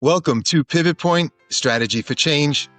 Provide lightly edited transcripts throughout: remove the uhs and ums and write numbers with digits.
Welcome to Pivot Point Strategy for Change.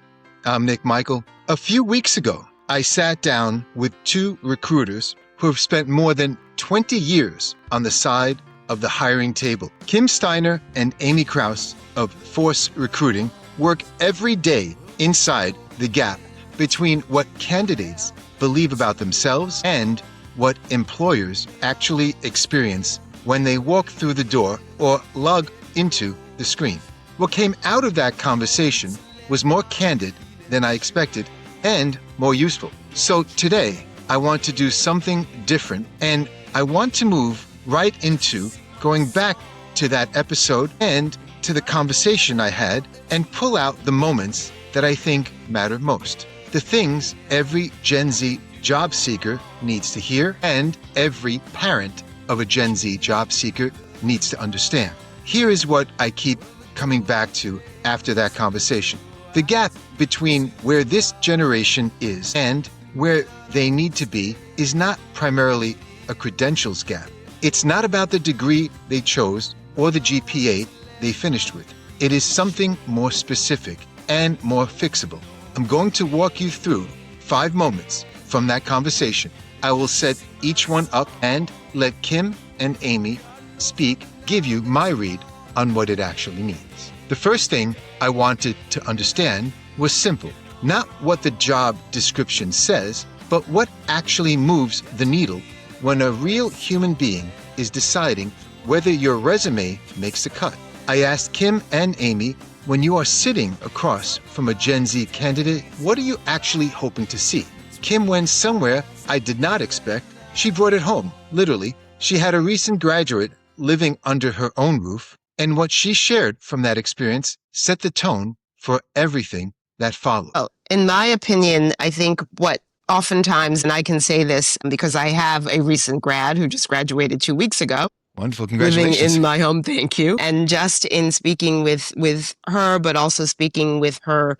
I'm Nik Michael. A few weeks ago, I sat down with two recruiters who have spent more than 20 years on the side of the hiring table. Kim Steiner and Amy Kraus of Fource Recruiting work every day inside the gap between what candidates believe about themselves and what employers actually experience when they walk through the door or log into the screen. What came out of that conversation was more candid than I expected and more useful. So today, I want to do something different, and I want to move right into going back to that episode and to the conversation I had and pull out the moments that I think matter most. The things every Gen Z job seeker needs to hear and every parent of a Gen Z job seeker needs to understand. Here is what I keep coming back to after that conversation. The gap between where this generation is and where they need to be is not primarily a credentials gap. It's not about the degree they chose or the GPA they finished with. It is something more specific and more fixable. I'm going to walk you through 5 moments from that conversation. I will set each one up and let Kim and Amy give you my read on what it actually means. The first thing I wanted to understand was simple. Not what the job description says, but what actually moves the needle when a real human being is deciding whether your resume makes the cut. I asked Kim and Amy, when you are sitting across from a Gen Z candidate, what are you actually hoping to see? Kim went somewhere I did not expect. She brought it home, literally. She had a recent graduate living under her own roof, and what she shared from that experience set the tone for everything that followed. Well, in my opinion, I think what oftentimes, and I can say this because I have a recent grad who just graduated 2 weeks ago. Wonderful, congratulations. Living in my home, thank you. And just in speaking with her, but also speaking with her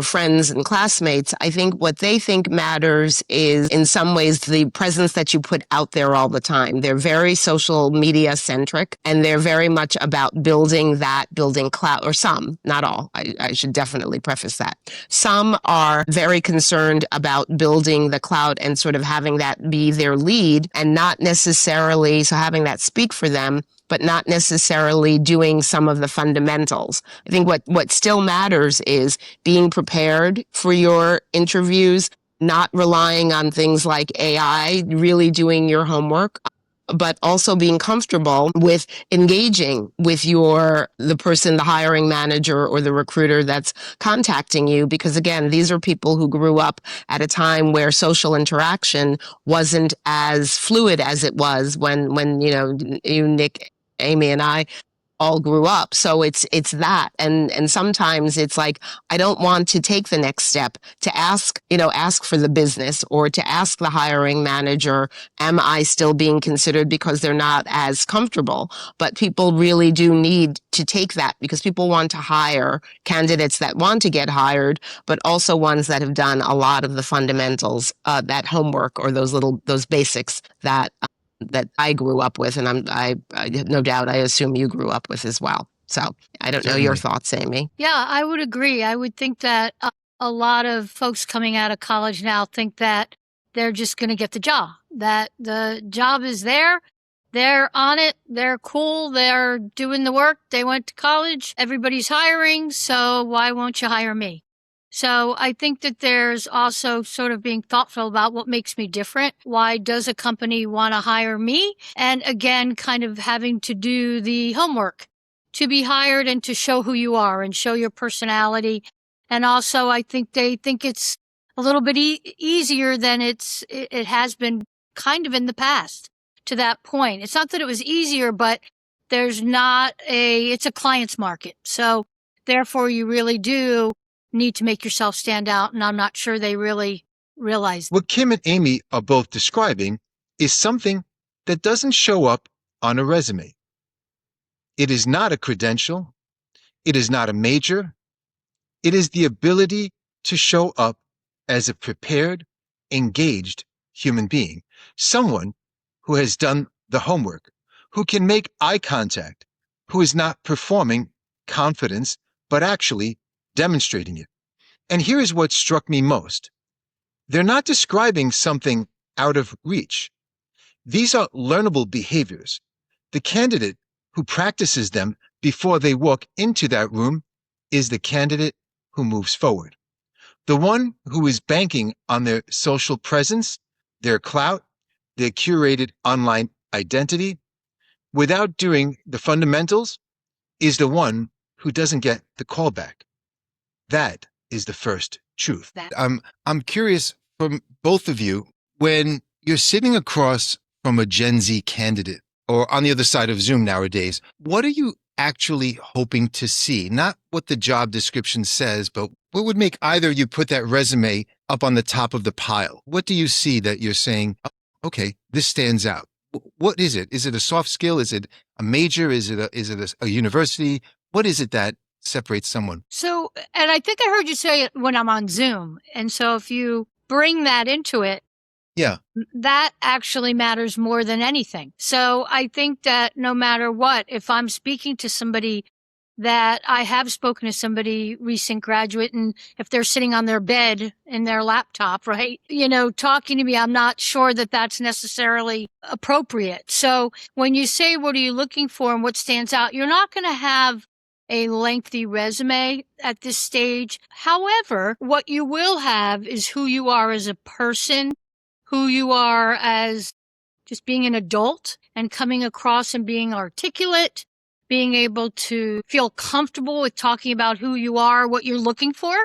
friends and classmates, I think what they think matters is in some ways the presence that you put out there all the time. They're very social media centric, and they're very much about building clout, or some, not all. I should definitely preface that. Some are very concerned about building the clout and sort of having that be their lead, and not necessarily, so having that speak for them, but not necessarily doing some of the fundamentals. I think what still matters is being prepared for your interviews, not relying on things like AI, really doing your homework, but also being comfortable with engaging with the hiring manager or the recruiter that's contacting you. Because again, these are people who grew up at a time where social interaction wasn't as fluid as it was when you, Nick, Amy, and I all grew up. So it's that. And sometimes it's like, I don't want to take the next step to ask for the business or to ask the hiring manager, am I still being considered, because they're not as comfortable. But people really do need to take that, because people want to hire candidates that want to get hired, but also ones that have done a lot of the fundamentals, that homework, or those basics that I grew up with, and I no doubt I assume you grew up with as well. So I don't know your thoughts, Amy. Yeah, I would agree. I would think that a lot of folks coming out of college now think that they're just going to get the job, that the job is there. They're on it. They're cool. They're doing the work. They went to college. Everybody's hiring. So why won't you hire me? So I think that there's also sort of being thoughtful about what makes me different. Why does a company want to hire me? And again, kind of having to do the homework to be hired and to show who you are and show your personality. And also, I think they think it's a little bit easier than it has been kind of in the past to that point. It's not that it was easier, but it's a client's market. So therefore, you really do need to make yourself stand out, and I'm not sure they really realize. What Kim and Amy are both describing is something that doesn't show up on a resume. It is not a credential. It is not a major. It is the ability to show up as a prepared, engaged human being, someone who has done the homework, who can make eye contact, who is not performing confidence, but actually demonstrating it. And here is what struck me most. They're not describing something out of reach. These are learnable behaviors. The candidate who practices them before they walk into that room is the candidate who moves forward. The one who is banking on their social presence, their clout, their curated online identity, without doing the fundamentals, is the one who doesn't get the callback. That is the first truth. I'm curious from both of you, when you're sitting across from a Gen Z candidate or on the other side of Zoom nowadays, what are you actually hoping to see? Not what the job description says, but what would make either of you put that resume up on the top of the pile? What do you see that you're saying, oh, okay, this stands out? What is it? Is it a soft skill? Is it a major? Is it a university? What is it that separates someone? So, and I think I heard you say it when I'm on Zoom. And so if you bring that into it, yeah, that actually matters more than anything. So I think that no matter what, if I'm speaking to somebody that I have spoken to somebody, recent graduate, and if they're sitting on their bed in their laptop, right, talking to me, I'm not sure that that's necessarily appropriate. So when you say, what are you looking for and what stands out, you're not going to have a lengthy resume at this stage. However, what you will have is who you are as a person, who you are as just being an adult and coming across and being articulate, being able to feel comfortable with talking about who you are, what you're looking for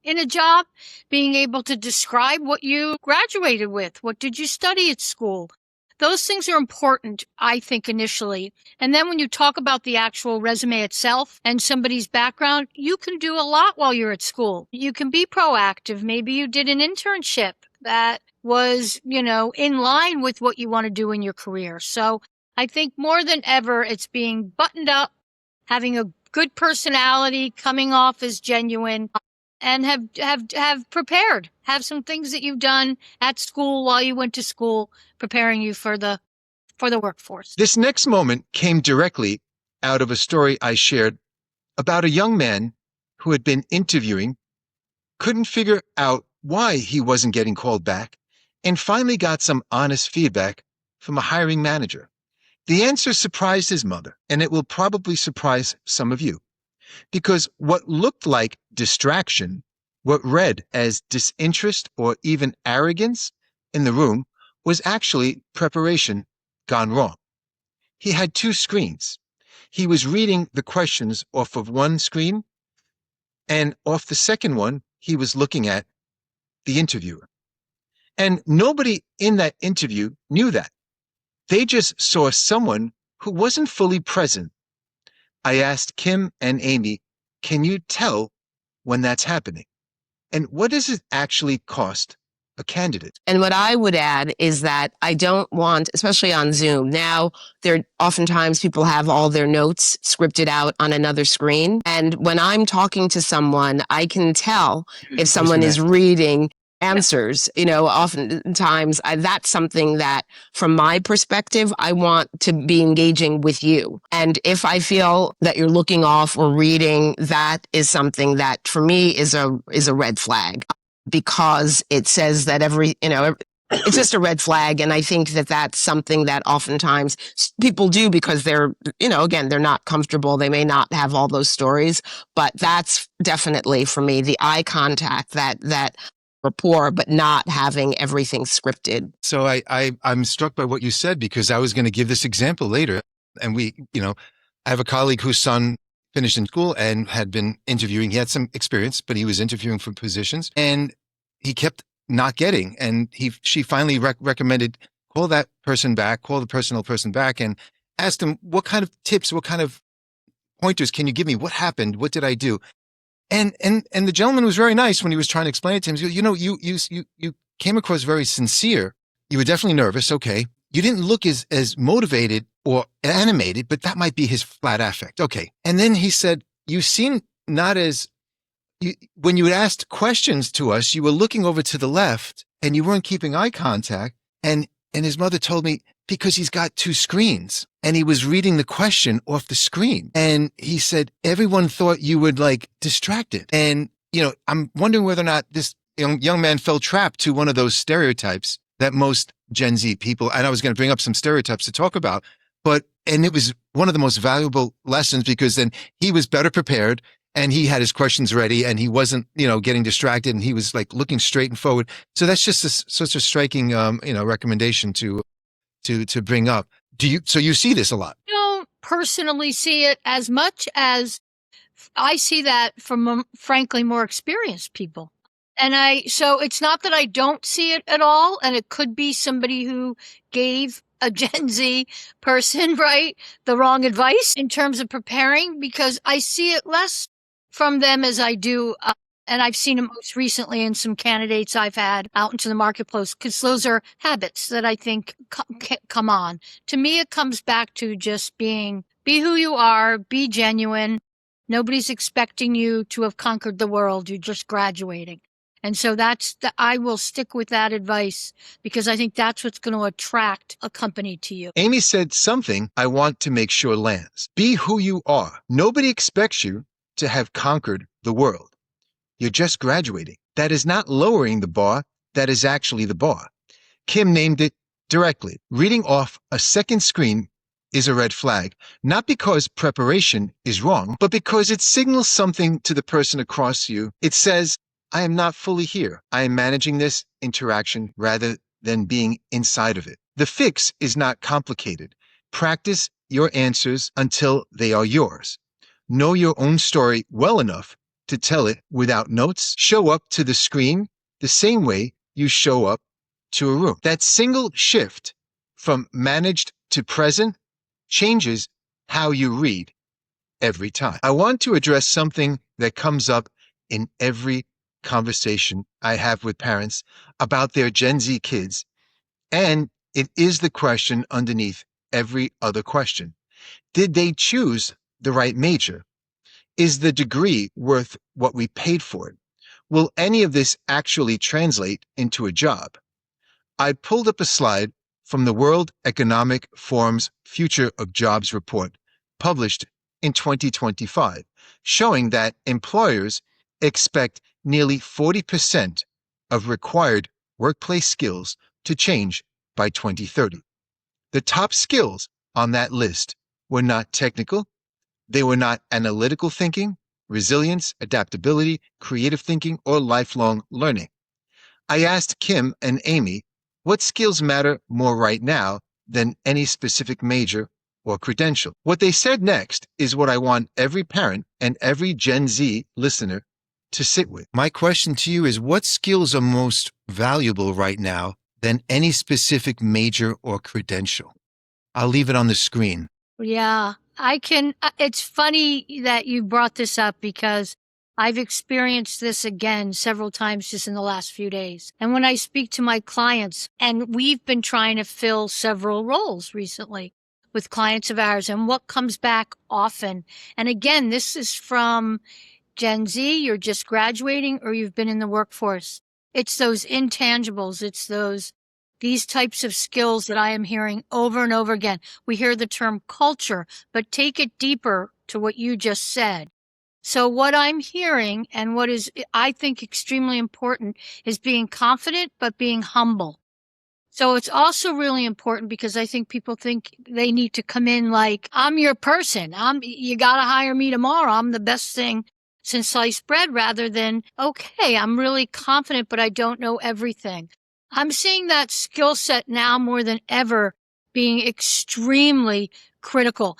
in a job, being able to describe what you graduated with, what did you study at school. Those things are important, I think, initially. And then when you talk about the actual resume itself and somebody's background, you can do a lot while you're at school. You can be proactive. Maybe you did an internship that was, in line with what you want to do in your career. So I think more than ever, it's being buttoned up, having a good personality, coming off as genuine, and have prepared, have some things that you've done at school while you went to school, preparing you for the workforce. This next moment came directly out of a story I shared about a young man who had been interviewing, couldn't figure out why he wasn't getting called back, and finally got some honest feedback from a hiring manager. The answer surprised his mother, and it will probably surprise some of you, because what looked like distraction, what read as disinterest or even arrogance in the room, was actually preparation gone wrong. He had two screens. He was reading the questions off of one screen, and off the second one, he was looking at the interviewer. And nobody in that interview knew that. They just saw someone who wasn't fully present. I asked Kim and Amy, can you tell when that's happening? And what does it actually cost a candidate? And what I would add is that I don't want, especially on Zoom, now there oftentimes people have all their notes scripted out on another screen. And when I'm talking to someone, I can tell if someone is reading answers. Oftentimes that's something that from my perspective, I want to be engaging with you. And if I feel that you're looking off or reading, that is something that for me is a red flag, because it says that it's just a red flag. And I think that that's something that oftentimes people do because they're, again, they're not comfortable. They may not have all those stories, but that's definitely for me, the eye contact, that rapport, but not having everything scripted. So I'm struck by what you said, because I was going to give this example later. And I have a colleague whose son finished in school and had been interviewing. He had some experience, but he was interviewing for positions and he kept not getting. And she finally recommended, call that person back, call the personal person back, and asked him, what kind of tips, what kind of pointers can you give me? What happened? What did I do? And the gentleman was very nice when he was trying to explain it to him. He goes, you came across very sincere. You were definitely nervous. Okay. You didn't look as motivated or animated, but that might be his flat affect. Okay. And then he said, you seem not as, when you asked questions to us, you were looking over to the left and you weren't keeping eye contact. And his mother told me, because he's got two screens and he was reading the question off the screen. And he said, everyone thought you would like distracted. And, I'm wondering whether or not this young man fell trapped to one of those stereotypes that most Gen Z people, and I was going to bring up some stereotypes to talk about, and it was one of the most valuable lessons because then he was better prepared and he had his questions ready and he wasn't, getting distracted and he was like looking straight and forward. So that's just such a striking, recommendation to bring up. So you see this a lot? I don't personally see it as much as I see that from, frankly, more experienced people. So it's not that I don't see it at all. And it could be somebody who gave a Gen Z person, right, the wrong advice in terms of preparing, because I see it less from them as I do. And I've seen it most recently in some candidates I've had out into the marketplace, because those are habits that I think come on. To me, it comes back to just be who you are, be genuine. Nobody's expecting you to have conquered the world. You're just graduating. And so I will stick with that advice because I think that's what's going to attract a company to you. Amy said something I want to make sure lands. Be who you are. Nobody expects you to have conquered the world. You're just graduating. That is not lowering the bar. That is actually the bar. Kim named it directly. Reading off a second screen is a red flag, not because preparation is wrong, but because it signals something to the person across you. It says, I am not fully here. I am managing this interaction rather than being inside of it. The fix is not complicated. Practice your answers until they are yours. Know your own story well enough to tell it without notes. Show up to the screen the same way you show up to a room. That single shift from managed to present changes how you read every time. I want to address something that comes up in every conversation I have with parents about their Gen Z kids, and it is the question underneath every other question. Did they choose the right major? Is the degree worth what we paid for it? Will any of this actually translate into a job? I pulled up a slide from the World Economic Forum's Future of Jobs report, published in 2025, showing that employers expect nearly 40% of required workplace skills to change by 2030. The top skills on that list were not technical, they were not analytical thinking, resilience, adaptability, creative thinking, or lifelong learning. I asked Kim and Amy what skills matter more right now than any specific major or credential. What they said next is what I want every parent and every Gen Z listener to sit with. My question to you is, what skills are most valuable right now than any specific major or credential? I'll leave it on the screen. Yeah, it's funny that you brought this up because I've experienced this again several times just in the last few days. And when I speak to my clients, and we've been trying to fill several roles recently with clients of ours, and what comes back often, and again, this is from Gen Z, you're just graduating or you've been in the workforce. It's those intangibles. It's these types of skills that I am hearing over and over again. We hear the term culture, but take it deeper to what you just said. So what I'm hearing and what is, I think, extremely important is being confident, but being humble. So it's also really important because I think people think they need to come in like, I'm your person. You got to hire me tomorrow. I'm the best thing since sliced bread, rather than, okay, I'm really confident, but I don't know everything. I'm seeing that skill set now more than ever being extremely critical.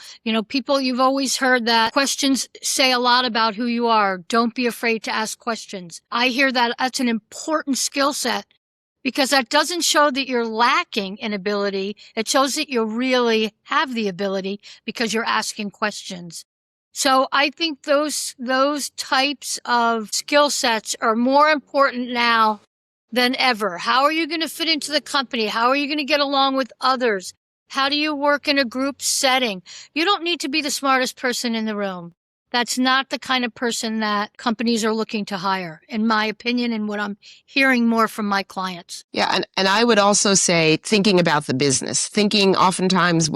People, you've always heard that questions say a lot about who you are. Don't be afraid to ask questions. I hear that that's an important skill set because that doesn't show that you're lacking in ability. It shows that you really have the ability because you're asking questions. So I think those types of skill sets are more important now than ever. How are you going to fit into the company? How are you going to get along with others? How do you work in a group setting? You don't need to be the smartest person in the room, that's not the kind of person that companies are looking to hire, in my opinion, and what I'm hearing more from my clients. Yeah, and I would also say thinking about the business, thinking oftentimes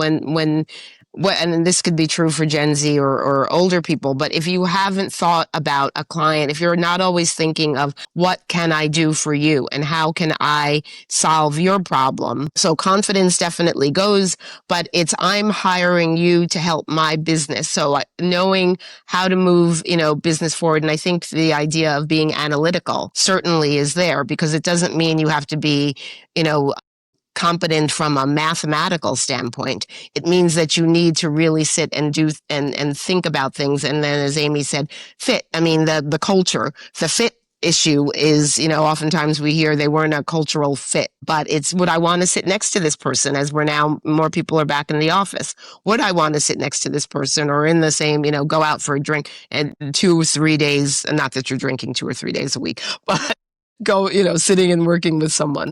and this could be true for Gen Z or older people, but if you haven't thought about a client, if you're not always thinking of what can I do for you and how can I solve your problem. So confidence definitely goes, but it's I'm hiring you to help my business. So knowing how to move, business forward. And I think the idea of being analytical certainly is there, because it doesn't mean you have to be, competent from a mathematical standpoint. It means that you need to really sit and do and think about things. And then, as Amy said, fit. I mean, the culture, the fit issue is, oftentimes we hear they weren't a cultural fit, but it's would I want to sit next to this person, as we're now more people are back in the office. Would I want to sit next to this person or in the same, go out for a drink and 2 or 3 days, not that you're drinking 2 or 3 days a week, but go, sitting and working with someone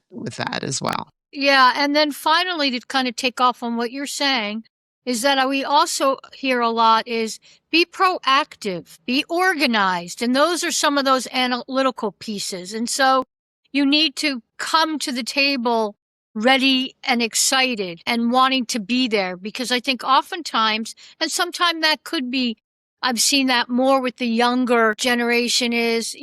with that as well. Yeah. And then finally, to kind of take off on what you're saying, is that we also hear a lot is be proactive, be organized. And those are some of those analytical pieces. And so you need to come to the table ready and excited and wanting to be there, because I think oftentimes, and sometimes that could be, I've seen that more with the younger generation is,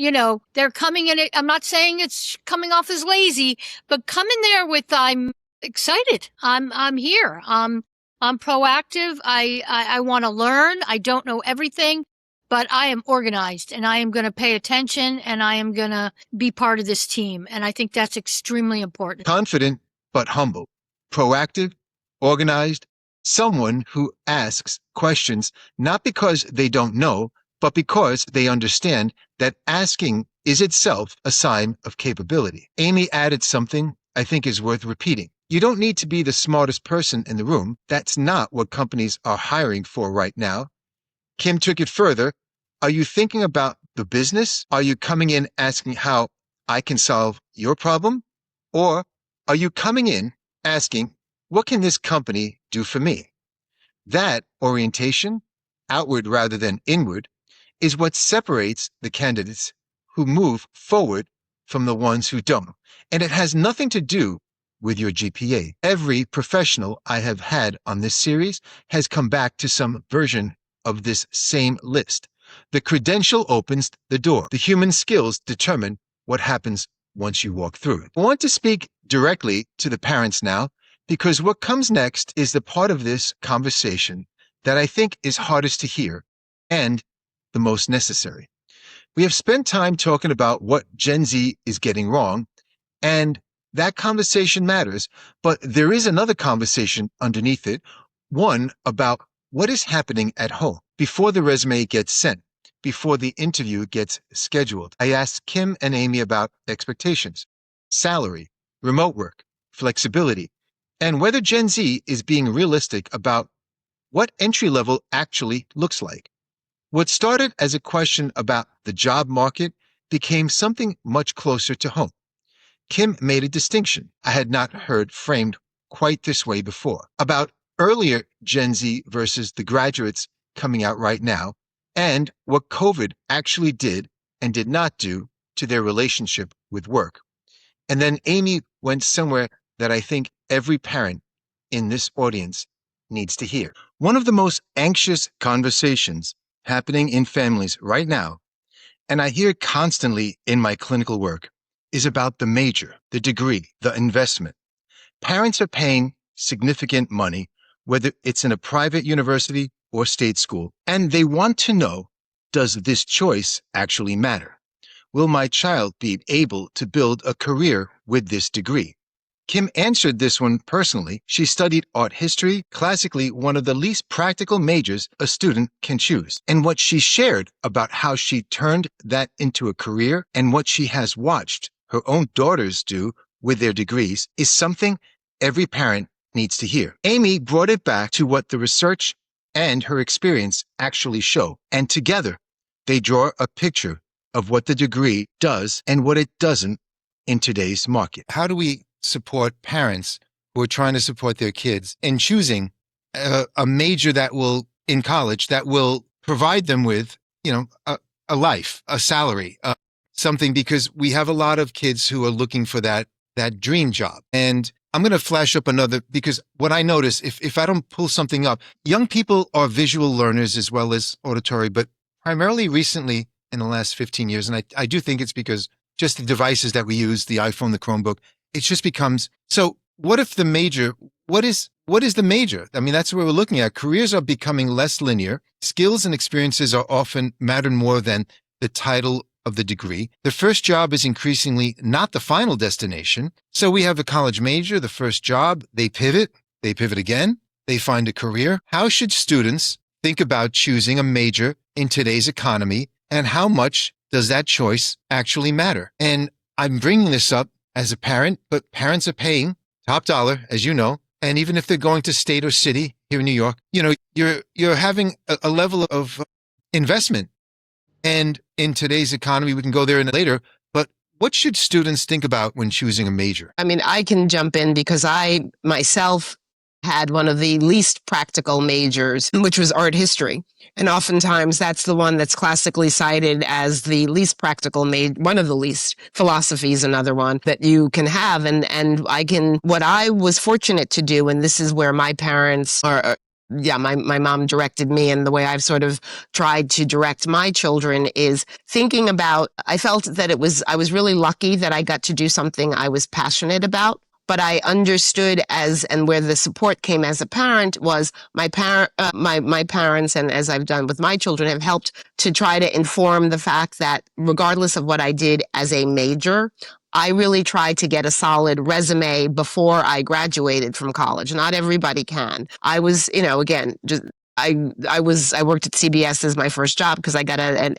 they're coming in it. I'm not saying it's coming off as lazy, but come in there with, I'm excited. I'm here. I'm proactive. I want to learn. I don't know everything, but I am organized and I am going to pay attention and I am going to be part of this team. And I think that's extremely important. Confident, but humble. Proactive, organized, someone who asks questions not because they don't know, but because they understand that asking is itself a sign of capability. Amy added something I think is worth repeating. You don't need to be the smartest person in the room. That's not what companies are hiring for right now. Kim took it further. Are you thinking about the business? Are you coming in asking how I can solve your problem? Or are you coming in asking, what can this company do for me? That orientation, outward rather than inward, is what separates the candidates who move forward from the ones who don't. And it has nothing to do with your GPA. Every professional I have had on this series has come back to some version of this same list. The credential opens the door. The human skills determine what happens once you walk through it. I want to speak directly to the parents now, because what comes next is the part of this conversation that I think is hardest to hear and the most necessary. We have spent time talking about what Gen Z is getting wrong, and that conversation matters, but there is another conversation underneath it, one about what is happening at home before the resume gets sent, before the interview gets scheduled. I asked Kim and Amy about expectations, salary, remote work, flexibility, and whether Gen Z is being realistic about what entry level actually looks like. What started as a question about the job market became something much closer to home. Kim made a distinction I had not heard framed quite this way before, about earlier Gen Z versus the graduates coming out right now, and what COVID actually did and did not do to their relationship with work. And then Amy went somewhere that I think every parent in this audience needs to hear. One of the most anxious conversations happening in families right now, and I hear constantly in my clinical work, is about the major, the degree, the investment. Parents are paying significant money, whether it's in a private university or state school, and they want to know, does this choice actually matter? Will my child be able to build a career with this degree? Kim answered this one personally. She studied art history, classically one of the least practical majors a student can choose. And what she shared about how she turned that into a career and what she has watched her own daughters do with their degrees is something every parent needs to hear. Amy brought it back to what the research and her experience actually show. And together, they draw a picture of what the degree does and what it doesn't in today's market. How do we support parents who are trying to support their kids in choosing a major that will, in college, that will provide them with, a life, a salary, something, because we have a lot of kids who are looking for that dream job. And I'm going to flash up another, because what I notice, if I don't pull something up, young people are visual learners as well as auditory, but primarily recently in the last 15 years. And I do think it's because just the devices that we use, the iPhone, the Chromebook, it just becomes, so what if the major, what is the major? I mean, that's what we're looking at. Careers are becoming less linear. Skills and experiences are often matter more than the title of the degree. The first job is increasingly not the final destination. So we have a college major, the first job, they pivot again, they find a career. How should students think about choosing a major in today's economy, and how much does that choice actually matter? And I'm bringing this up as a parent, but parents are paying top dollar, as you know, and even if they're going to state or city here in New York, you're having a level of investment. And in today's economy, we can go there later, but what should students think about when choosing a major? I mean, I can jump in because I myself had one of the least practical majors, which was art history. And oftentimes that's the one that's classically cited as the least practical one of the least. Philosophy is another one that you can have. And what I was fortunate to do, and this is where my parents are, my mom directed me, and the way I've sort of tried to direct my children is thinking about, I felt that I was really lucky that I got to do something I was passionate about. But I understood and where the support came as a parent was my parents, and as I've done with my children, have helped to try to inform the fact that regardless of what I did as a major, I really tried to get a solid resume before I graduated from college. Not everybody can. I was, again, just I worked at CBS as my first job because I got an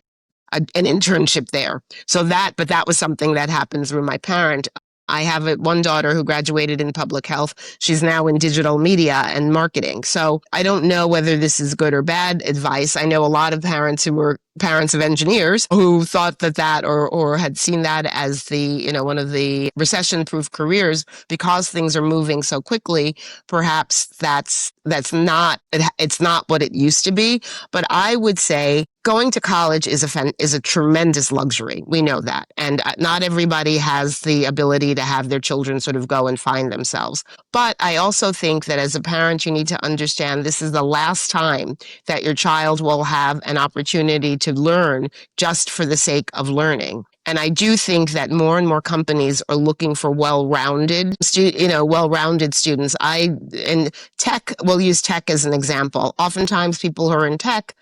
internship there. But that was something that happened through my parent. I have one daughter who graduated in public health. She's now in digital media and marketing. So I don't know whether this is good or bad advice. I know a lot of parents who were parents of engineers who thought that or had seen that as one of the recession-proof careers because things are moving so quickly. Perhaps that's not, it's not what it used to be. But I would say going to college is a tremendous luxury. We know that. And not everybody has the ability to have their children sort of go and find themselves. But I also think that as a parent, you need to understand this is the last time that your child will have an opportunity to learn just for the sake of learning. And I do think that more and more companies are looking for well-rounded students. In tech, we'll use tech as an example. Oftentimes people who are in tech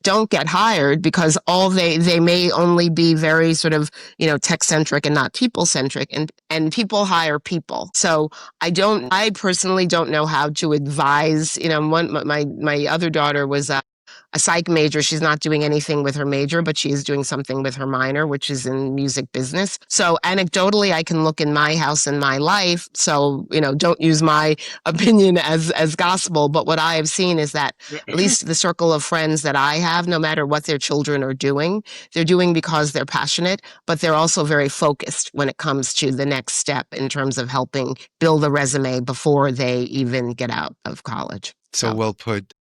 don't get hired because they may only be very sort of, tech centric and not people centric, and people hire people. So I personally don't know how to advise, my other daughter was a psych major. She's not doing anything with her major, but she is doing something with her minor, which is in music business. So anecdotally, I can look in my house and my life. So, don't use my opinion as gospel. But what I have seen is that at least the circle of friends that I have, no matter what their children are doing, they're doing because they're passionate, but they're also very focused when it comes to the next step in terms of helping build a resume before they even get out of college. So well put.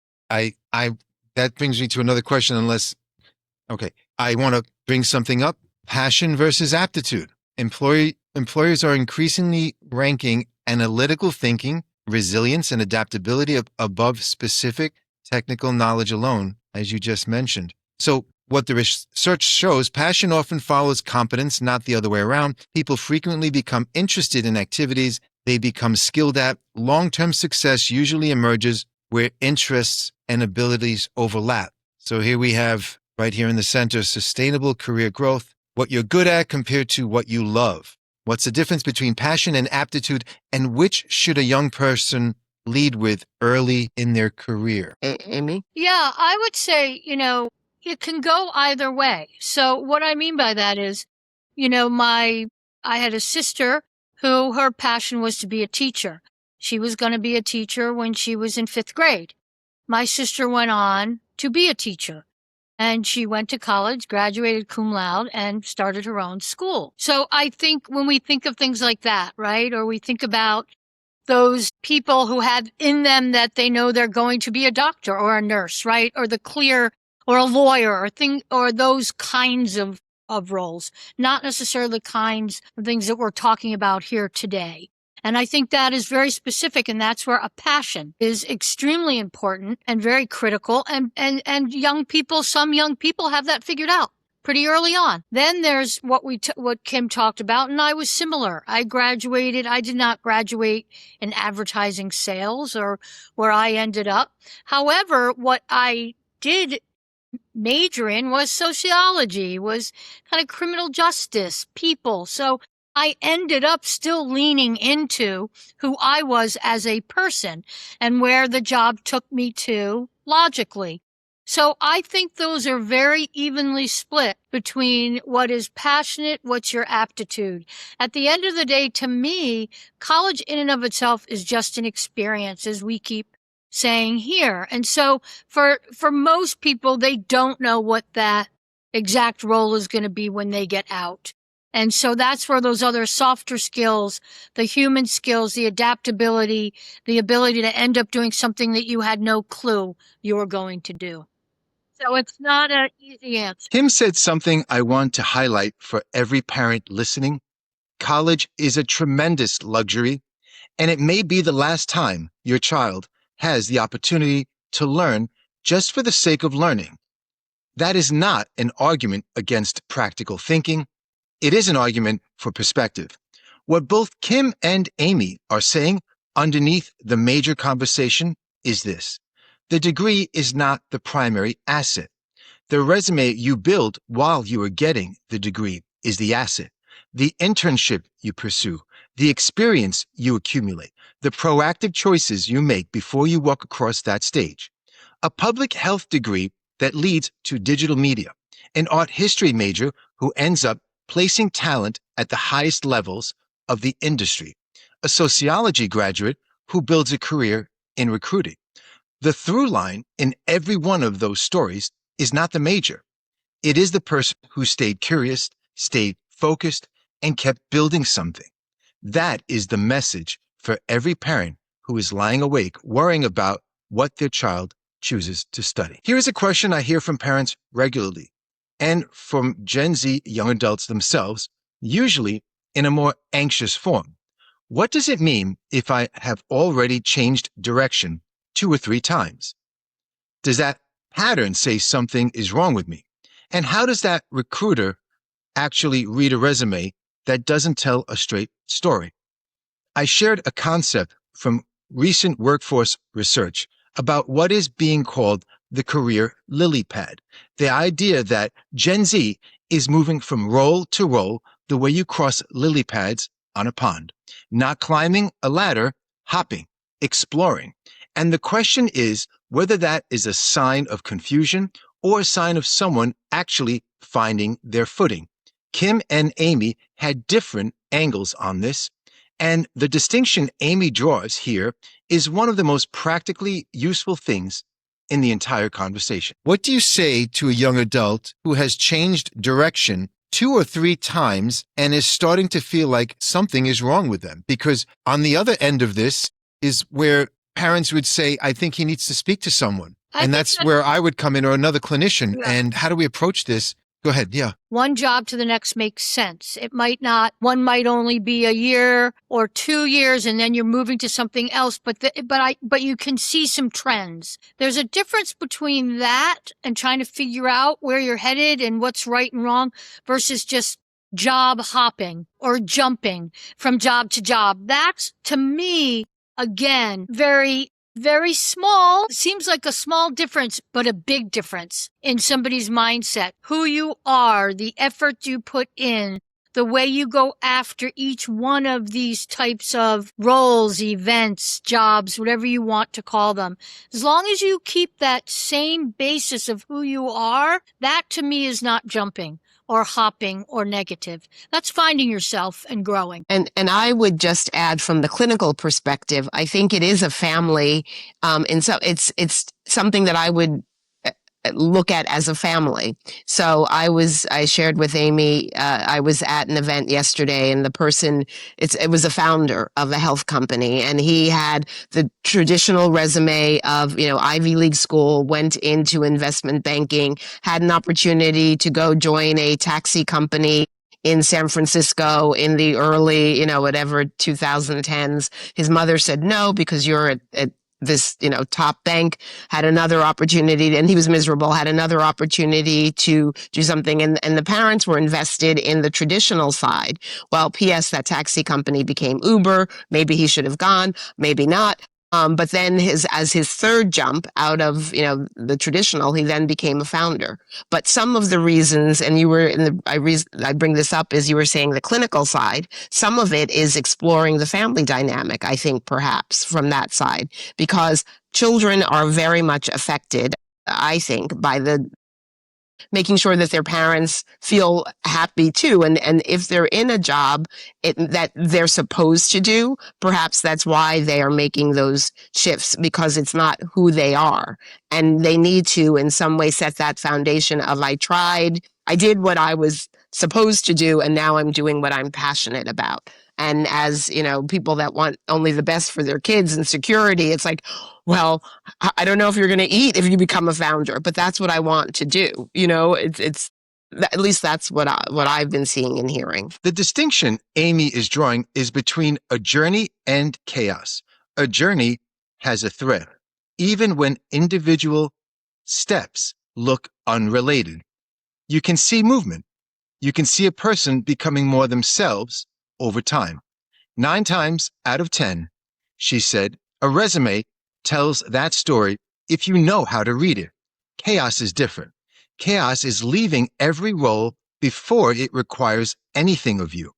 That brings me to another question, I want to bring something up. Passion versus aptitude. Employers are increasingly ranking analytical thinking, resilience, and adaptability above specific technical knowledge alone, as you just mentioned. So what the research shows, passion often follows competence, not the other way around. People frequently become interested in activities they become skilled at. Long-term success usually emerges where interests and abilities overlap. So here we have, right here in the center, sustainable career growth, what you're good at compared to what you love. What's the difference between passion and aptitude, and which should a young person lead with early in their career? Amy? Yeah, I would say, it can go either way. So what I mean by that is, I had a sister who her passion was to be a teacher. She was going to be a teacher when she was in 5th grade. My sister went on to be a teacher, and she went to college, graduated cum laude, and started her own school. So I think when we think of things like that, right, or we think about those people who have in them that they know they're going to be a doctor or a nurse, right, or the clear or a lawyer or those kinds of roles, not necessarily the kinds of things that we're talking about here today. And I think that is very specific, and that's where a passion is extremely important and very critical. And young people, some young people have that figured out pretty early on. Then there's what Kim talked about, and I was similar. I did not graduate in advertising sales or where I ended up. However, what I did major in was sociology, was kind of criminal justice, people. So I ended up still leaning into who I was as a person and where the job took me to logically. So I think those are very evenly split between what is passionate, what's your aptitude. At the end of the day, to me, college in and of itself is just an experience, as we keep saying here. And so for most people, they don't know what that exact role is going to be when they get out. And so that's where those other softer skills, the human skills, the adaptability, the ability to end up doing something that you had no clue you were going to do. So it's not an easy answer. Kim said something I want to highlight for every parent listening. College is a tremendous luxury, and it may be the last time your child has the opportunity to learn just for the sake of learning. That is not an argument against practical thinking. It is an argument for perspective. What both Kim and Amy are saying underneath the major conversation is this: the degree is not the primary asset. The resume you build while you are getting the degree is the asset. The internship you pursue, the experience you accumulate, the proactive choices you make before you walk across that stage. A public health degree that leads to digital media, an art history major who ends up placing talent at the highest levels of the industry, a sociology graduate who builds a career in recruiting. The through line in every one of those stories is not the major. It is the person who stayed curious, stayed focused, and kept building something. That is the message for every parent who is lying awake worrying about what their child chooses to study. Here is a question I hear from parents regularly and from Gen Z young adults themselves, usually in a more anxious form. What does it mean if I have already changed direction 2 or 3 times? Does that pattern say something is wrong with me? And how does that recruiter actually read a resume that doesn't tell a straight story? I shared a concept from recent workforce research about what is being called the career lily pad. The idea that Gen Z is moving from role to role the way you cross lily pads on a pond, not climbing a ladder, hopping, exploring. And the question is whether that is a sign of confusion or a sign of someone actually finding their footing. Kim and Amy had different angles on this, and the distinction Amy draws here is one of the most practically useful things in the entire conversation. What do you say to a young adult who has changed direction 2 or 3 times and is starting to feel like something is wrong with them? Because on the other end of this is where parents would say, I think he needs to speak to someone. And that's where I would come in, or another clinician. Yeah. And how do we approach this? Go ahead. Yeah. One job to the next makes sense. It might not, one might only be a year or 2 years and then you're moving to something else, but you can see some trends. There's a difference between that and trying to figure out where you're headed and what's right and wrong versus just job hopping or jumping from job to job. That's, to me, again, very small. It seems like a small difference, but a big difference in somebody's mindset. Who you are, the effort you put in, the way you go after each one of these types of roles, events, jobs, whatever you want to call them. As long as you keep that same basis of who you are, that to me is not jumping or hopping or negative. That's finding yourself and growing. And I would just add, from the clinical perspective, I think it is a family. And so it's something that I would look at as a family. So I shared with Amy, I was at an event yesterday, and the person, it was a founder of a health company, and he had the traditional resume of, Ivy League school, went into investment banking, had an opportunity to go join a taxi company in San Francisco in the early, whatever, 2010s. His mother said no, because you're at this, top bank. Had another opportunity, and he was miserable, had another opportunity to do something. And the parents were invested in the traditional side. Well, P.S., that taxi company became Uber. Maybe he should have gone, maybe not. But then as his third jump out of, the traditional, he then became a founder. But some of the reasons, and you were I bring this up, is you were saying the clinical side. Some of it is exploring the family dynamic, I think, perhaps from that side, because children are very much affected, I think, by making sure that their parents feel happy too. And if they're in a job that they're supposed to do, perhaps that's why they are making those shifts, because it's not who they are. And they need to, in some way, set that foundation of, I did what I was supposed to do, and now I'm doing what I'm passionate about. And as, people that want only the best for their kids and security, it's like, well, I don't know if you're going to eat if you become a founder, but that's what I want to do. It's at least that's what I've been seeing and hearing. The distinction Amy is drawing is between a journey and chaos. A journey has a thread, even when individual steps look unrelated. You can see movement. You can see a person becoming more themselves over time. 9 times out of 10, she said, a resume tells that story if you know how to read it. Chaos is different. Chaos is leaving every role before it requires anything of you.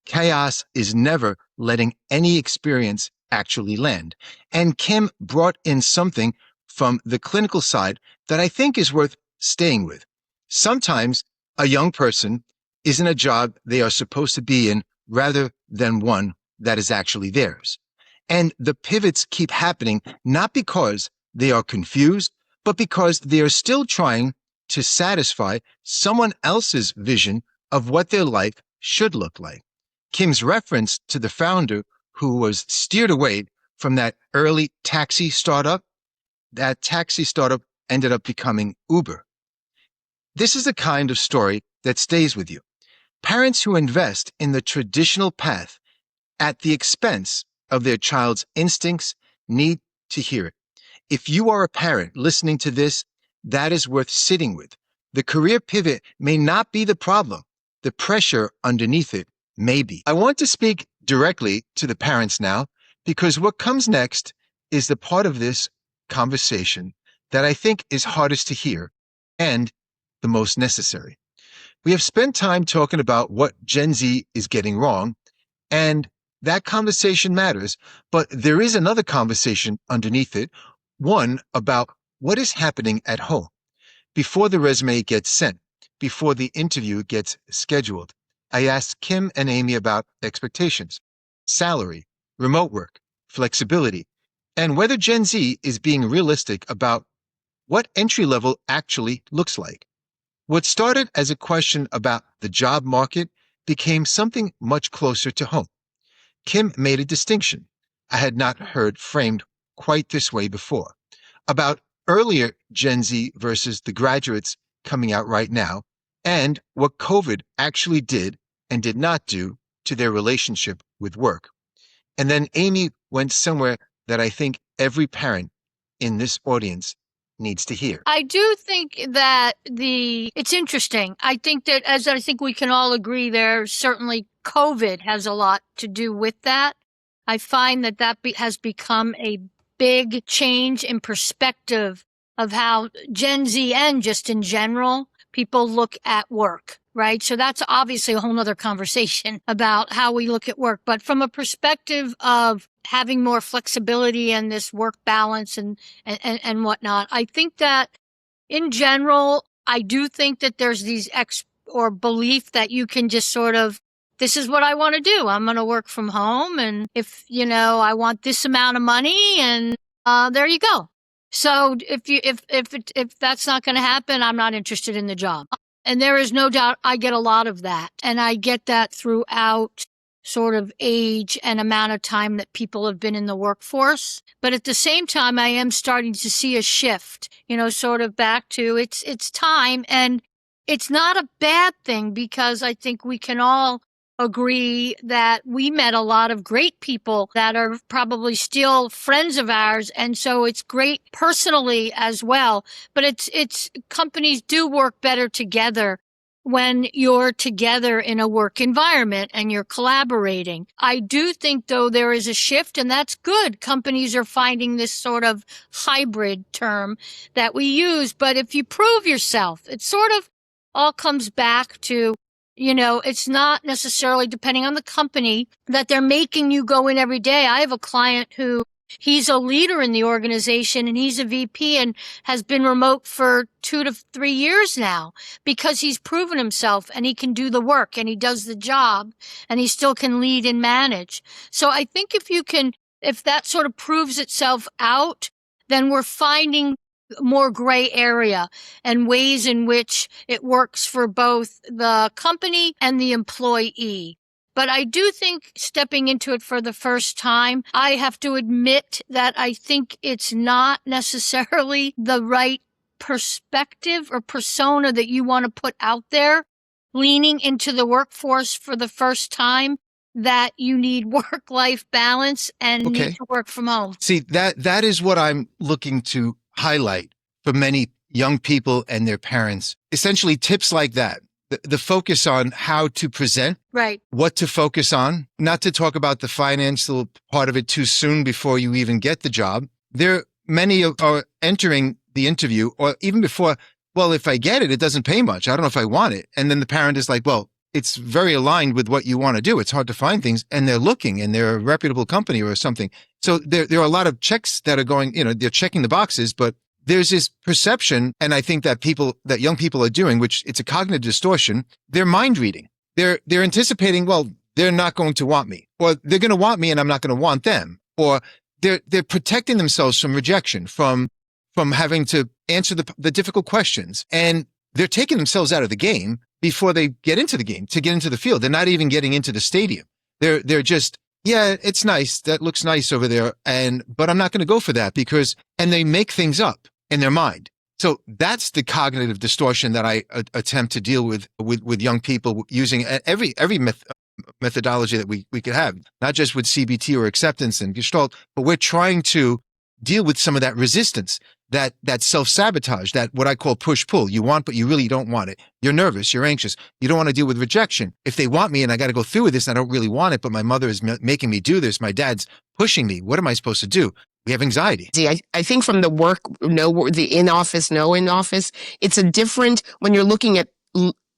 Chaos is never letting any experience actually land. And Kim brought in something from the clinical side that I think is worth staying with. Sometimes a young person is in a job they are supposed to be in rather than one that is actually theirs. And the pivots keep happening not because they are confused, but because they are still trying to satisfy someone else's vision of what their life should look like. Kim's reference to the founder who was steered away from that early taxi startup, that taxi startup ended up becoming Uber. This is the kind of story that stays with you. Parents who invest in the traditional path at the expense of their child's instincts need to hear it. If you are a parent listening to this, that is worth sitting with. The career pivot may not be the problem. The pressure underneath it may be. I want to speak directly to the parents now, because what comes next is the part of this conversation that I think is hardest to hear and the most necessary. We have spent time talking about what Gen Z is getting wrong, and that conversation matters, but there is another conversation underneath it, one about what is happening at home before the resume gets sent, before the interview gets scheduled. I asked Kim and Amy about expectations, salary, remote work, flexibility, and whether Gen Z is being realistic about what entry level actually looks like. What started as a question about the job market became something much closer to home. Kim made a distinction I had not heard framed quite this way before, about earlier Gen Z versus the graduates coming out right now, and what COVID actually did and did not do to their relationship with work. And then Amy went somewhere that I think every parent in this audience needs to hear. I do think that it's interesting. I think that, as I think we can all agree, there certainly COVID has a lot to do with that. I find that has become a big change in perspective of how Gen Z and just in general, people look at work, right? So that's obviously a whole nother conversation about how we look at work. But from a perspective of having more flexibility and this work balance and whatnot, I think that in general, I do think that there's these belief that you can just sort of, this is what I want to do. I'm going to work from home. And if, I want this amount of money, and there you go. So if that's not going to happen, I'm not interested in the job. And there is no doubt I get a lot of that. And I get that throughout sort of age and amount of time that people have been in the workforce. But at the same time, I am starting to see a shift, sort of back to it's time. And it's not a bad thing, because I think we can all agree that we met a lot of great people that are probably still friends of ours. And so it's great personally as well. But it's companies do work better together when you're together in a work environment and you're collaborating. I do think, though, there is a shift, and that's good. Companies are finding this sort of hybrid term that we use. But if you prove yourself, it sort of all comes back to, it's not necessarily, depending on the company, that they're making you go in every day. I have a client who he's a leader in the organization, and he's a VP and has been remote for 2 to 3 years now, because he's proven himself and he can do the work and he does the job and he still can lead and manage. So I think if that sort of proves itself out, then we're finding more gray area and ways in which it works for both the company and the employee. But I do think, stepping into it for the first time, I have to admit that I think it's not necessarily the right perspective or persona that you want to put out there, leaning into the workforce for the first time, that you need work-life balance and need to work from home. See, that is what I'm looking to highlight for many young people and their parents. Essentially, tips like that. The focus on how to present, right? What to focus on, not to talk about the financial part of it too soon before you even get the job. Many are entering the interview, or even before, well, if I get it, it doesn't pay much. I don't know if I want it. And then the parent is like, well, it's very aligned with what you want to do. It's hard to find things, and they're looking, and they're a reputable company or something. So there are a lot of checks that are going, they're checking the boxes, but there's this perception, and I think that young people are doing, which it's a cognitive distortion. They're mind reading. They're anticipating, well, they're not going to want me, or they're going to want me and I'm not going to want them, or they're protecting themselves from rejection, from having to answer the difficult questions, and they're taking themselves out of the game before they get into the game, to get into the field. They're not even getting into the stadium. They're just, yeah, it's nice. That looks nice over there. But I'm not going to go for that and they make things up in their mind. So that's the cognitive distortion that I attempt to deal with young people, using every methodology that we could have, not just with CBT or acceptance and Gestalt, but we're trying to deal with some of that resistance, that self-sabotage, that what I call push-pull. You want, but you really don't want it. You're nervous. You're anxious. You don't want to deal with rejection. If they want me and I got to go through with this, and I don't really want it, but my mother is making me do this. My dad's pushing me. What am I supposed to do? We have anxiety. I think from the work, the in-office, no in-office, it's a different, when you're looking at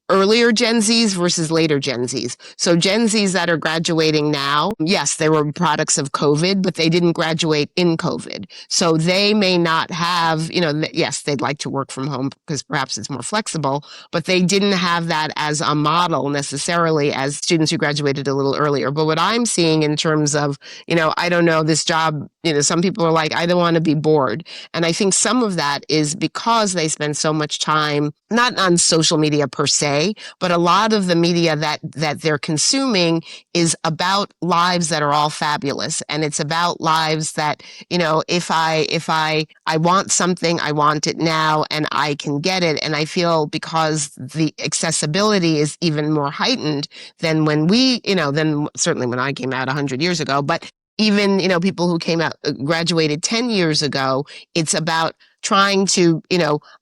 earlier Gen Zs versus later Gen Zs. So Gen Zs that are graduating now, yes, they were products of COVID, but they didn't graduate in COVID. So they may not have, yes, they'd like to work from home because perhaps it's more flexible, but they didn't have that as a model necessarily as students who graduated a little earlier. But what I'm seeing in terms of, I don't know, this job, some people are like, I don't want to be bored. And I think some of that is because they spend so much time, not on social media per se, but a lot of the media that they're consuming is about lives that are all fabulous. And it's about lives that, if I want something, I want it now and I can get it. And I feel because the accessibility is even more heightened than when than certainly when I came out 100 years ago, but even, people who came out, graduated 10 years ago, it's about trying to,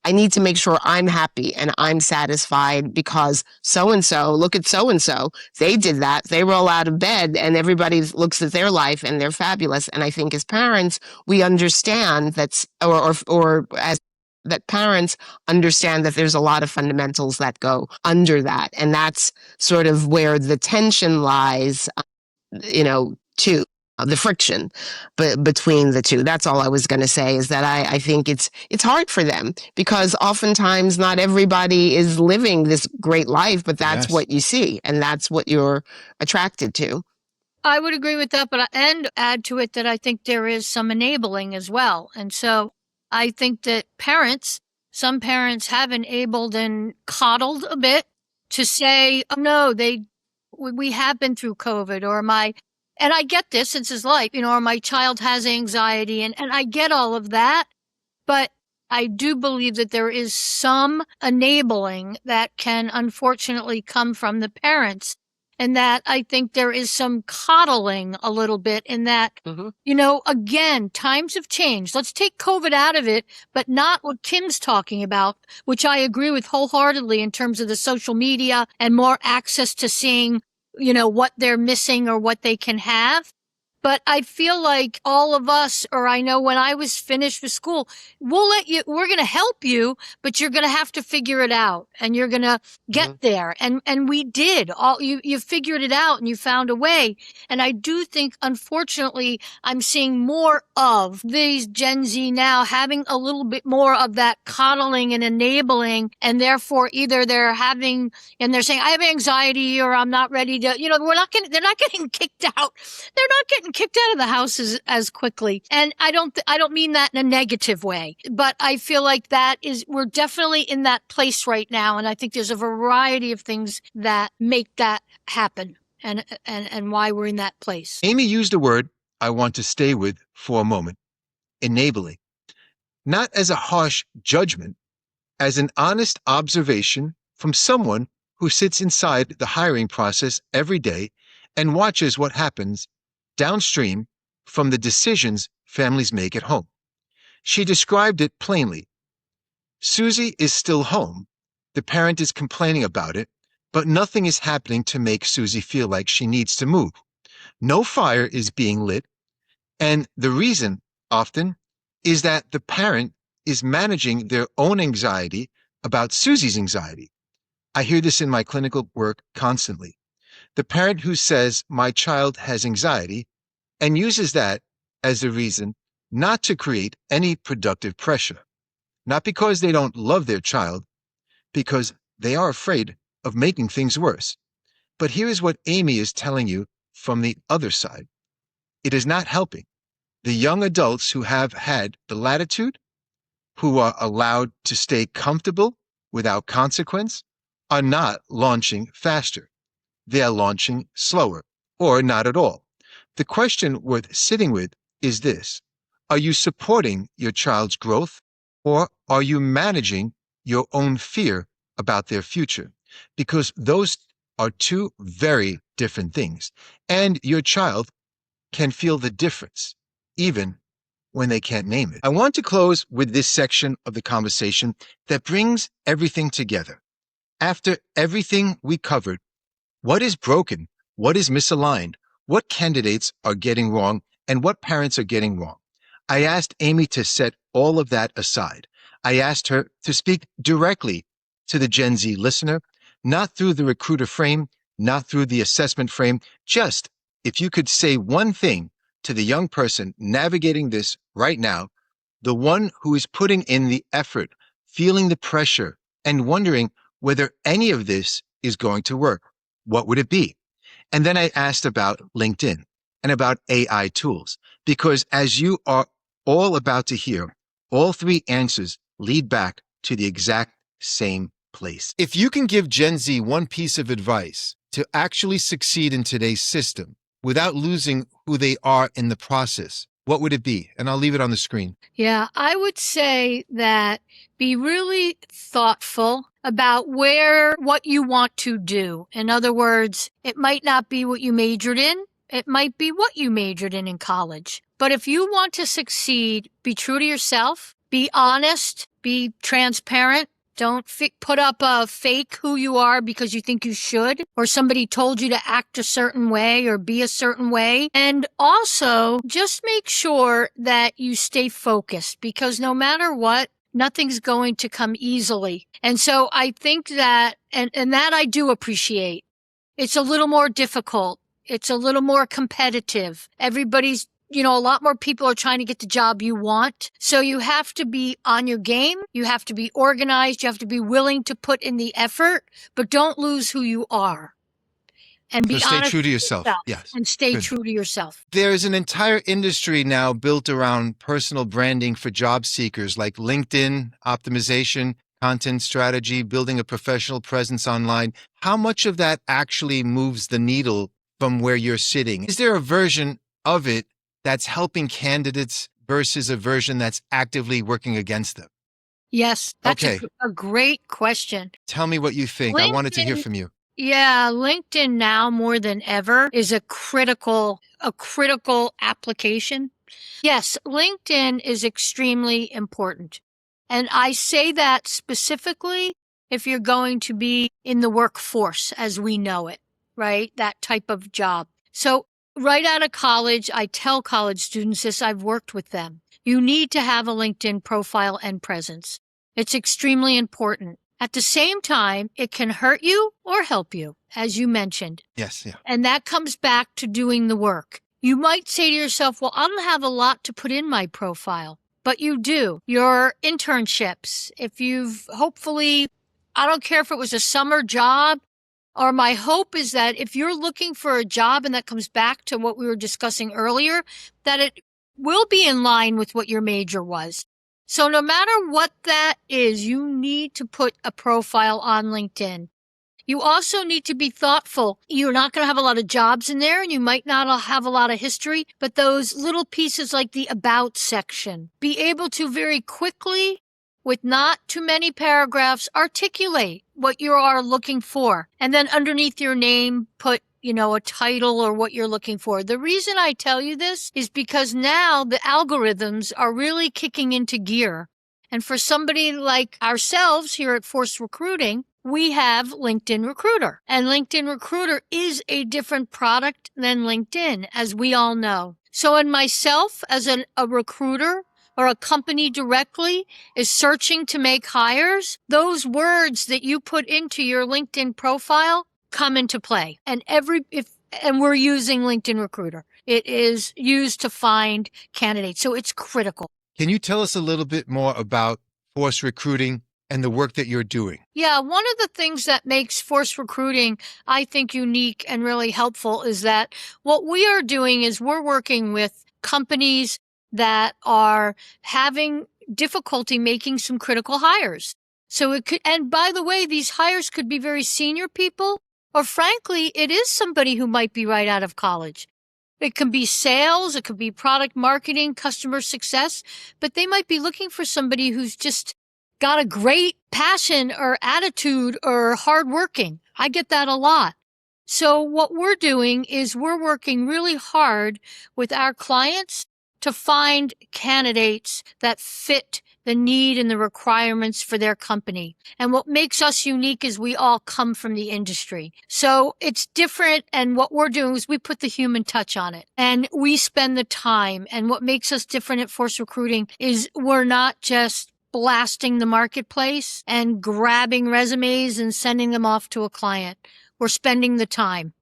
I need to make sure I'm happy and I'm satisfied because so-and-so, look at so-and-so, they did that. They roll out of bed and everybody looks at their life and they're fabulous. And I think as parents, we understand that, or as that parents understand that there's a lot of fundamentals that go under that. And that's sort of where the tension lies, too. The friction between the two. That's all I was going to say, is that I think it's hard for them because oftentimes not everybody is living this great life, but that's what you see and that's what you're attracted to. I would agree with that, and add to it that I think there is some enabling as well. And so I think that some parents have enabled and coddled a bit to say, oh no, we have been through COVID, and I get this, is life, or my child has anxiety, and I get all of that. But I do believe that there is some enabling that can unfortunately come from the parents. And that I think there is some coddling a little bit in that, again, times have changed. Let's take COVID out of it, but not what Kim's talking about, which I agree with wholeheartedly in terms of the social media and more access to seeing, what they're missing or what they can have. But I feel like all of us, or I know when I was finished with school, we're going to help you, but you're going to have to figure it out and you're going to get there. And we did you figured it out and you found a way. And I do think, unfortunately, I'm seeing more of these Gen Z now having a little bit more of that coddling and enabling. And therefore either they're saying, I have anxiety or I'm not ready to, they're not getting kicked out. They're not getting kicked out of the house as quickly. And I don't mean that in a negative way, but I feel like we're definitely in that place right now. And I think there's a variety of things that make that happen and why we're in that place. Amy used a word I want to stay with for a moment: enabling. Not as a harsh judgment, as an honest observation from someone who sits inside the hiring process every day and watches what happens downstream from the decisions families make at home. She described it plainly. Susie is still home. The parent is complaining about it, but nothing is happening to make Susie feel like she needs to move. No fire is being lit, and the reason, often, is that the parent is managing their own anxiety about Susie's anxiety. I hear this in my clinical work constantly. The parent who says, my child has anxiety, and uses that as a reason not to create any productive pressure. Not because they don't love their child, because they are afraid of making things worse. But here is what Amy is telling you from the other side. It is not helping. The young adults who have had the latitude, who are allowed to stay comfortable without consequence, are not launching faster. They are launching slower, or not at all. The question worth sitting with is this: are you supporting your child's growth, or are you managing your own fear about their future? Because those are two very different things, and your child can feel the difference, even when they can't name it. I want to close with this section of the conversation that brings everything together. After everything we covered, what is broken? What is misaligned? What candidates are getting wrong and what parents are getting wrong? I asked Amy to set all of that aside. I asked her to speak directly to the Gen Z listener, not through the recruiter frame, not through the assessment frame. Just if you could say one thing to the young person navigating this right now, the one who is putting in the effort, feeling the pressure, and wondering whether any of this is going to work, what would it be? And then I asked about LinkedIn and about AI tools, because as you are all about to hear, all three answers lead back to the exact same place. If you can give Gen Z one piece of advice to actually succeed in today's system without losing who they are in the process, what would it be? And I'll leave it on the screen. Yeah, I would say that be really thoughtful about what you want to do. In other words, it might not be what you majored in. It might be what you majored in college. But if you want to succeed, be true to yourself, be honest, be transparent. Don't put up a fake who you are because you think you should, or somebody told you to act a certain way or be a certain way. And also just make sure that you stay focused, because no matter what, nothing's going to come easily. And so I think that, and that I do appreciate. It's a little more difficult. It's a little more competitive. Everybody's, a lot more people are trying to get the job you want. So you have to be on your game. You have to be organized. You have to be willing to put in the effort, but don't lose who you are. and be So stay honest true to with yourself. yourself Yes. and stay Good. true to yourself. There's an entire industry now built around personal branding for job seekers, like LinkedIn optimization, content strategy, building a professional presence online. How much of that actually moves the needle from where you're sitting? Is there a version of it that's helping candidates versus a version that's actively working against them? Yes, that's Okay. a great question. Tell me what you think. I wanted to hear LinkedIn, from you. yeah, LinkedIn now more than ever is a critical application. Yes, LinkedIn is extremely important. And I say that specifically if you're going to be in the workforce as we know it, right? That type of job. So right out of college, I tell college students this, I've worked with them. You need to have a LinkedIn profile and presence. It's extremely important. At the same time, it can hurt you or help you, as you mentioned. Yes, yeah. And that comes back to doing the work. You might say to yourself, well, I don't have a lot to put in my profile, but you do. Your internships, if you've hopefully, I don't care if it was a summer job, or my hope is that if you're looking for a job, and that comes back to what we were discussing earlier, that it will be in line with what your major was. So no matter what that is, you need to put a profile on LinkedIn. You also need to be thoughtful. You're not going to have a lot of jobs in there, and you might not have a lot of history, but those little pieces like the about section, be able to very quickly, with not too many paragraphs, articulate what you are looking for. And then underneath your name, put a title or what you're looking for. The reason I tell you this is because now the algorithms are really kicking into gear. And for somebody like ourselves here at Fource Recruiting, we have LinkedIn Recruiter. And LinkedIn Recruiter is a different product than LinkedIn, as we all know. So in myself as a recruiter or a company directly is searching to make hires, those words that you put into your LinkedIn profile come into play. And we're using LinkedIn Recruiter. It is used to find candidates. So it's critical. Can you tell us a little bit more about Fource Recruiting and the work that you're doing? Yeah, one of the things that makes Fource Recruiting, I think, unique and really helpful is that what we are doing is we're working with companies that are having difficulty making some critical hires. So it could, and by the way, these hires could be very senior people, or frankly, it is somebody who might be right out of college. It can be sales, it could be product marketing, customer success, but they might be looking for somebody who's just got a great passion or attitude or hardworking. I get that a lot. So what we're doing is we're working really hard with our clients to find candidates that fit the need and the requirements for their company. And what makes us unique is we all come from the industry. So it's different. And what we're doing is we put the human touch on it and we spend the time. And what makes us different at Fource Recruiting is we're not just blasting the marketplace and grabbing resumes and sending them off to a client. We're spending the time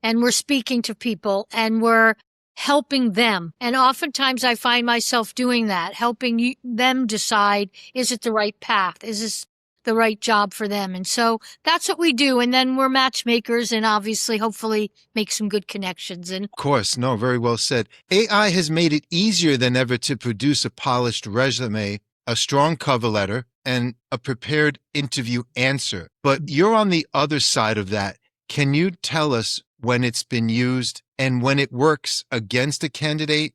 and we're speaking to people and we're helping them. And oftentimes I find myself doing that, helping them decide, is it the right path? Is this the right job for them? And so that's what we do. And then we're matchmakers and obviously, hopefully make some good connections. And of course, no, very well said. AI has made it easier than ever to produce a polished resume, a strong cover letter, and a prepared interview answer. But you're on the other side of that. Can you tell us when it's been used and when it works against a candidate?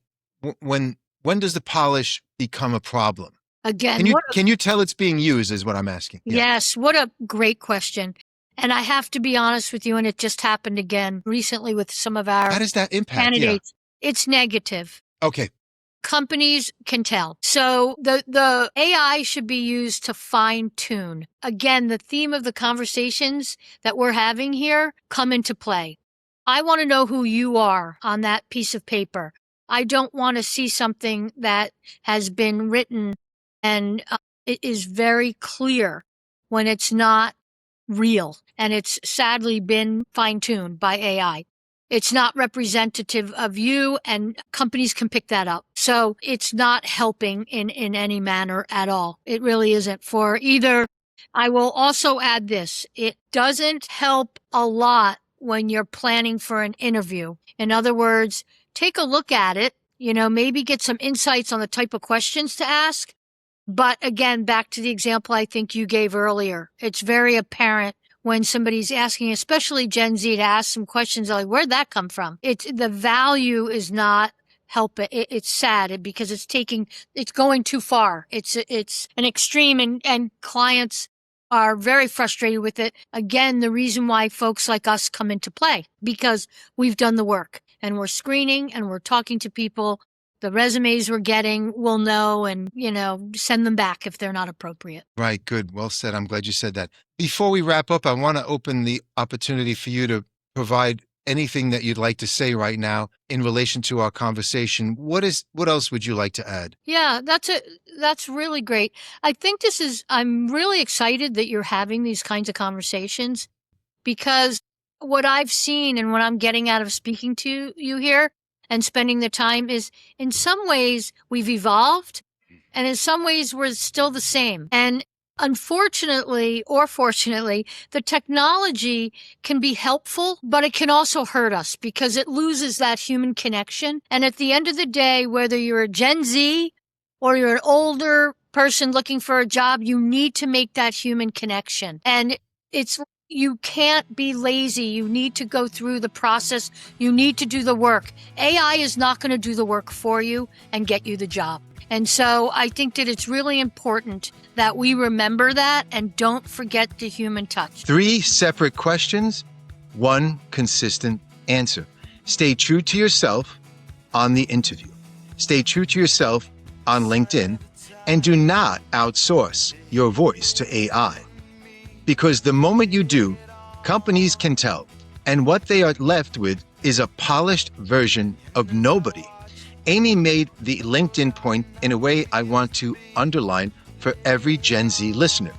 When does the polish become a problem? Again, can you tell it's being used is what I'm asking. Yeah. Yes, what a great question. And I have to be honest with you, and it just happened again recently with some of our How does that impact candidates. Yeah. It's negative. Okay. Companies can tell. So the AI should be used to fine tune. Again, the theme of the conversations that we're having here come into play. I want to know who you are on that piece of paper. I don't want to see something that has been written and it is very clear when it's not real and it's sadly been fine-tuned by AI. It's not representative of you and companies can pick that up. So it's not helping in any manner at all. It really isn't for either. I will also add this. It doesn't help a lot when you're planning for an interview. In other words, take a look at it, maybe get some insights on the type of questions to ask. But again, back to the example I think you gave earlier, it's very apparent when somebody's asking, especially Gen Z, to ask some questions like, where'd that come from? The value is not help it. It's sad because it's going too far. It's an extreme and clients are very frustrated with it. Again, the reason why folks like us come into play, because we've done the work and we're screening and we're talking to people. The resumes we're getting, we'll know and, send them back if they're not appropriate. Right. Good. Well said. I'm glad you said that. Before we wrap up, I want to open the opportunity for you to provide anything that you'd like to say right now in relation to our conversation. What else would you like to add? Yeah, that's really great. I think I'm really excited that you're having these kinds of conversations, because what I've seen and what I'm getting out of speaking to you here and spending the time is, in some ways we've evolved and in some ways we're still the same. And unfortunately or fortunately, the technology can be helpful, but it can also hurt us because it loses that human connection. And at the end of the day, whether you're a Gen Z or you're an older person looking for a job, you need to make that human connection. And you can't be lazy. You need to go through the process. You need to do the work. AI is not going to do the work for you and get you the job. And so I think that it's really important that we remember that and don't forget the human touch. 3 separate questions, 1 consistent answer. Stay true to yourself on the interview. Stay true to yourself on LinkedIn, and do not outsource your voice to AI. Because the moment you do, companies can tell, and what they are left with is a polished version of nobody. Amy made the LinkedIn point in a way I want to underline for every Gen Z listener.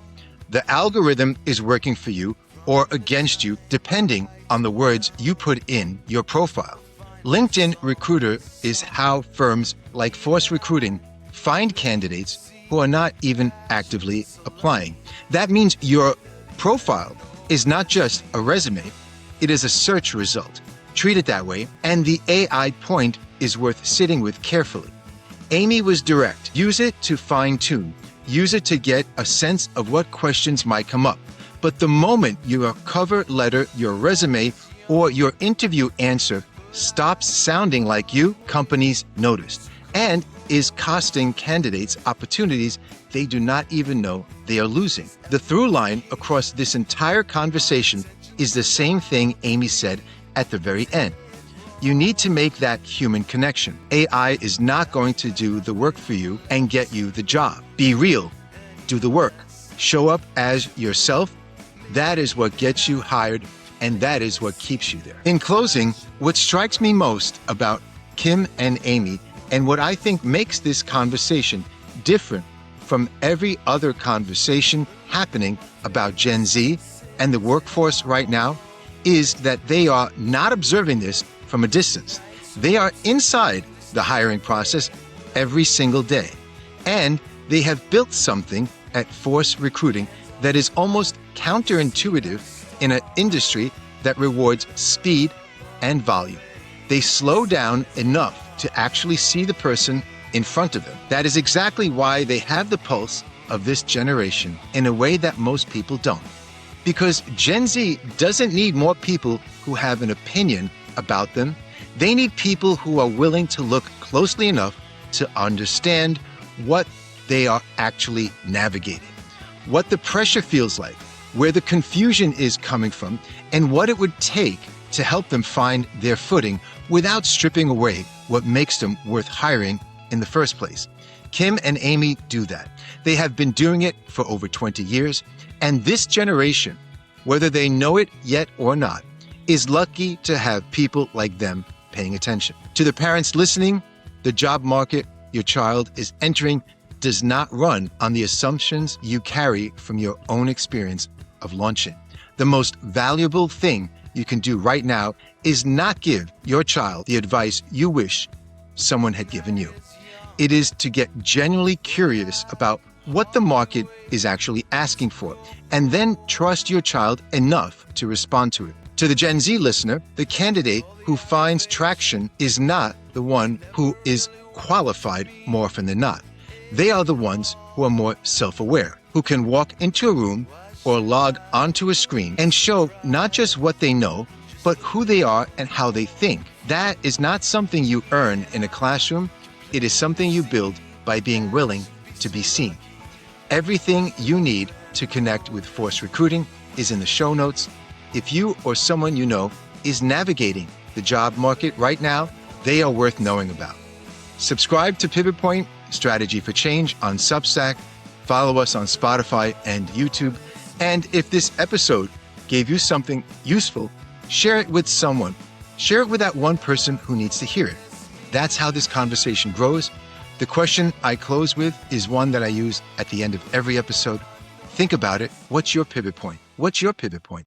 The algorithm is working for you or against you, depending on the words you put in your profile. LinkedIn Recruiter is how firms like Fource Recruiting find candidates who are not even actively applying. That means your profile is not just a resume, it is a search result. Treat it that way, and the AI point is worth sitting with carefully. Amy was direct. Use it to fine-tune. Use it to get a sense of what questions might come up. But the moment your cover letter, your resume, or your interview answer stops sounding like you, companies noticed, and is costing candidates opportunities they do not even know they are losing. The through line across this entire conversation is the same thing Amy said at the very end. You need to make that human connection. AI is not going to do the work for you and get you the job. Be real. Do the work. Show up as yourself. That is what gets you hired, and that is what keeps you there. In closing, what strikes me most about Kim and Amy, and what I think makes this conversation different from every other conversation happening about Gen Z and the workforce right now, is that they are not observing this from a distance. They are inside the hiring process every single day. And they have built something at Fource Recruiting that is almost counterintuitive in an industry that rewards speed and volume. They slow down enough to actually see the person in front of them. That is exactly why they have the pulse of this generation in a way that most people don't. Because Gen Z doesn't need more people who have an opinion about them. They need people who are willing to look closely enough to understand what they are actually navigating, what the pressure feels like, where the confusion is coming from, and what it would take to help them find their footing without stripping away what makes them worth hiring in the first place. Kim and Amy do that. They have been doing it for over 20 years, and this generation, whether they know it yet or not, is lucky to have people like them paying attention. To the parents listening, the job market your child is entering does not run on the assumptions you carry from your own experience of launching. The most valuable thing you can do right now is not give your child the advice you wish someone had given you. It is to get genuinely curious about what the market is actually asking for, and then trust your child enough to respond to it. To the Gen Z listener, the candidate who finds traction is not the one who is qualified more often than not. They are the ones who are more self-aware, who can walk into a room or log onto a screen and show not just what they know, but who they are and how they think. That is not something you earn in a classroom. It is something you build by being willing to be seen. Everything you need to connect with Fource Recruiting is in the show notes. If you or someone you know is navigating the job market right now, they are worth knowing about. Subscribe to Pivot Point Strategy for Change on Substack. Follow us on Spotify and YouTube. And if this episode gave you something useful, share it with someone. Share it with that one person who needs to hear it. That's how this conversation grows. The question I close with is one that I use at the end of every episode. Think about it. What's your pivot point? What's your pivot point?